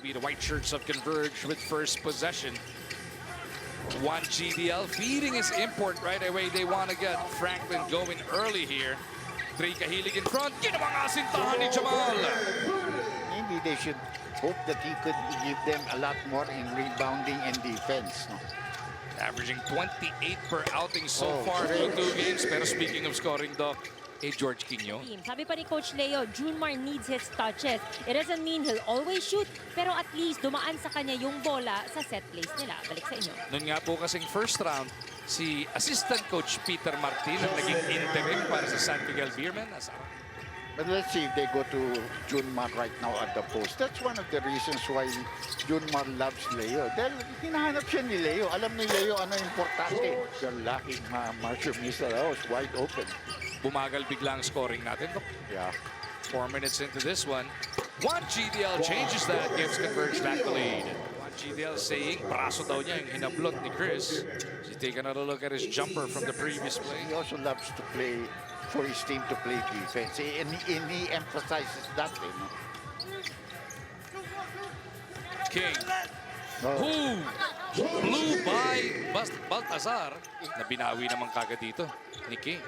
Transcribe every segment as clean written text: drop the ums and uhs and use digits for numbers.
be the white shirts of Converge with first possession. One GDL feeding his import right away. They want to get Franklin going early here. Three Kahilig in front. Ginawang asintahan ni Jamal. Maybe they should hope that he could give them a lot more in rebounding and defense. No? Averaging 28 per outing so Oh, far great. through 2 games. Pero speaking of scoring, Doc, George Quino. Sabi pa ni Coach Leo, Junmar needs his touches. It doesn't mean he'll always shoot, pero at least dumaan sa kanya yung bola sa set plays nila. Balik sa inyo. Noon nga po kasing first round, si Assistant Coach Peter Martin ang naging interim para sa San Miguel Beermen. But let's see if they go to Junmar right now at the post. That's one of the reasons why Junmar loves Leo. Dahil hinahanap siya ni Leo. Alam ni Leo ano importante. You're lucky, Marshall Missile. That was wide open. Bumagal bigla ang scoring natin, Doc. Yeah. 4 minutes into this one. One GDL changes that, gives Converge back the lead. One GDL saying, braso daw niya yung hinablot ni Chris. He's taking another look at his jumper from the previous play. He also loves to play for his team to play defense. And he emphasizes that. You know? King, No. who blew by Baltazar, na binawi naman kagad dito ni King.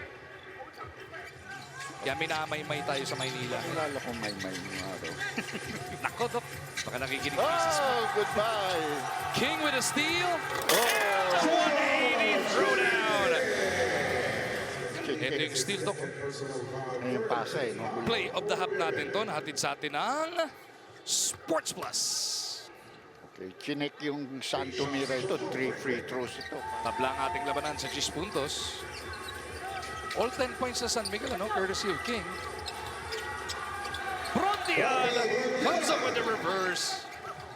Kaya minamay-may tayo sa Maynila. Alala ko may mga araw. Nako, Doc. Baka nakikinig ka sa Oh, goodbye. King with a steal. Oh, 180 throwdown. Ito yung steal, Doc. yung pasa eh. No? Play of the half natin to. Nahatid sa atin ang Sports Plus. Okay, chinek yung Santo Mira ito. 3 free throws ito. Tabla ang ating labanan sa 10 puntos. All 10 points sa San Miguel, ano? Courtesy of King. Brondial comes up with the reverse.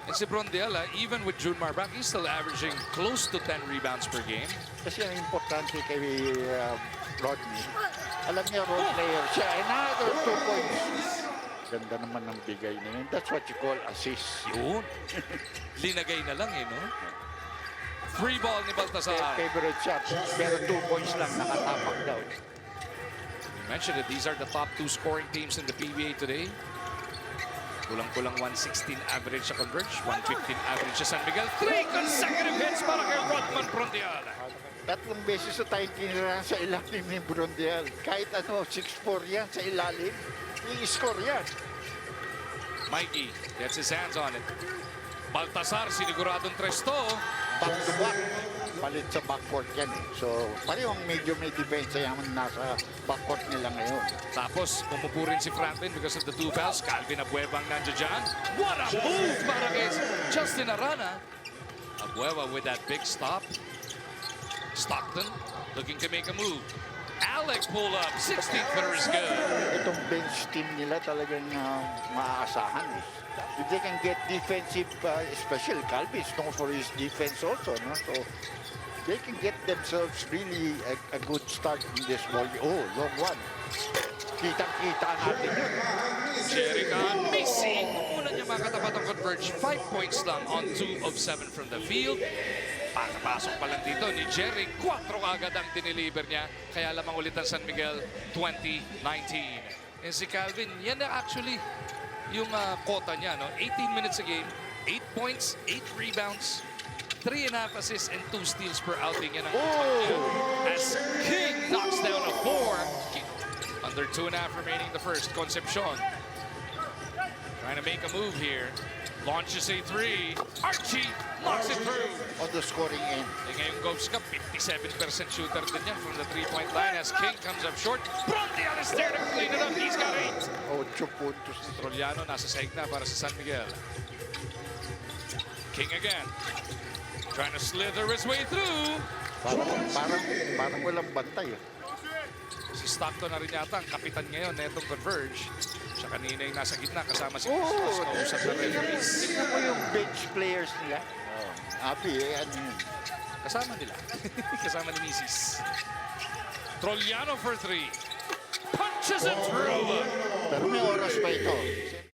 And si Brondial, even with Junmar back, he's still averaging close to 10 rebounds per game. Kasi ang importante kay Rodney. Alam niya, role player siya. Another 2 points. Ganda naman ng bigay na yun. That's what you call assist. Yun. Linagay na lang, no? Free ball ni Baltazar. Favorite shot. Pero 2 points lang nakatapak daw. You mentioned that these are the top 2 scoring teams in the PBA today. Kulang-kulang 116 average sa Converge, 115 average sa San Miguel. 3 consecutive hits para kay Rodman Brondial. Tatlong beses na tayo tinirahan sa ilalim ni Brondial. Kahit ano, 6'4 yan sa ilalim, i-score yan. Mikey gets his hands on it. Baltazar, siniguradong tres to. Back to back. Palit sa backcourt yan eh. So, parehong medyo may defense yung nasa backcourt nila ngayon. Tapos, umupo rin si Franklin because of the 2 fouls. Calvin Abueva ang nandiyan dyan. What a move para kay Justin Arana. Abueva with that big stop. Stockton looking to make a move. Alec pull up. 16th footer is good. Itong bench team nila talagang maaasahan eh. If they can get defensive, especially Calvin is known for his defense also. No? So, they can get themselves really a good start in this ball. Oh, long one. Kitang-kita natin yun. Jerican missing. Una niya makatapat ang Converge. 5 points lang on 2 of 7 from the field. Pakapasok pa lang dito ni Jerry. 4 agad ang dineliver niya. Kaya lamang ulit ang San Miguel 2019. And si Calvin, yan na actually yung quota niya. No? 18 minutes a game, 8 points, 8 rebounds, 3.5 assists, and 2 steals per outing. Yan ang as King knocks down a 4. Under 2.5 remaining the first. Concepcion trying to make a move here. Launches a 3. Archie knocks it through. On the scoring end. Ngayong Govs Cup, 57% shooter din yan from the 3-point line as King comes up short. Brondial is there to clean it up. He's got 8. 8 puntos. Troliano nasa sahig na para sa San Miguel. King again. Trying to slither his way through. Parang walang bantay. Si Stockton na rin yata ang kapitan ngayon na itong Converge. Siya kanina yung nasa gitna kasama si Oh, Christos. Kausap na referees. tingnan mo yung bench players nila. Happy eh, ano yun. Kasama nila. Kasama ni Mrs. Troliano for 3. Punches it through. Pero may oras pa ito.